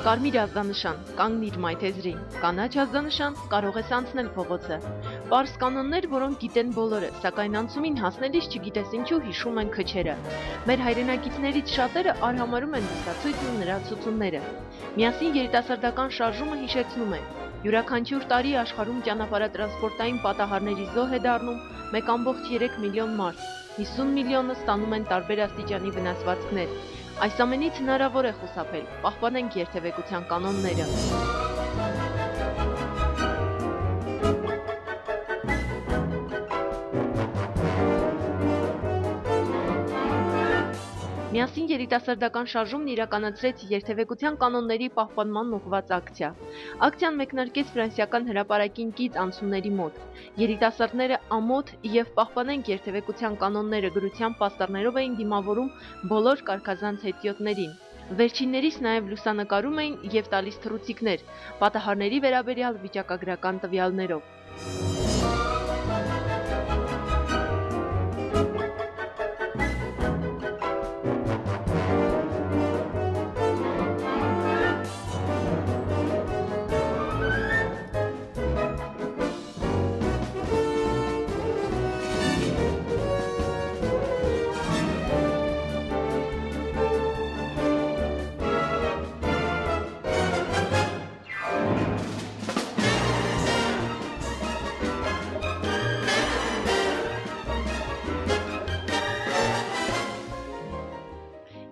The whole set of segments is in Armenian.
Կարմիր ազդանշան, կանգնիր մայթեզրին, կանաչ ազդանշան, կարող ես անցնել փողոցը։ Պարզ կանոններ, որոնք գիտեն բոլորը, սակայն անցումին հասնելիս չգիտես ինչու հիշում են քչերը։ Մեր հայրենակիցներից շատերը արհամարհում են լուսացույցն ու նրա ցուցումները։ Միասին երիտասարդական շարժումը հիշեցնում է. յուրաքանչյուր տարի աշխարհում ճանապարհատրանսպորտային պատահարների զոհ է դառնում 1.3 միլիոն մարդ, 50 միլիոնը ստանում են տարբեր աստիճանի վնասվածքներ։ Այս ամենից հնարավոր է խուսափել, պահպանենք երթևեկության կանոնները։ Միասին երիտասարդական շարժումն իրականացրեց երթևեկության կանոնների պահպանման ուղղված ակցիա։ Ակցիան մեկնարկեց ֆրանսիական հրապարակին կից անցումների մոտ։ Երիտասարդները ամոթ եւ պահպանենք երթևեկության կանոնները գրության պաստառներով էին դիմավորում բոլոր կարգազանց հետիոտներին։ Վերջիններիս նաև լուսանկարում էին եւ տալիս թռուցիկներ, պատահարների վերաբերյալ վիճակագրական տվյալներով։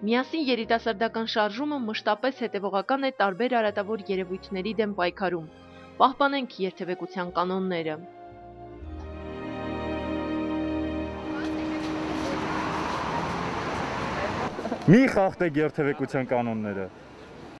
Միասին երիտասարդական շարժումը մշտապես հետևողական է տարբեր արատավոր երևույթների դեմ պայքարում։ Պահպանենք երթևեկության կանոնները։ Մի խախտեք երթևեկության կանոնները։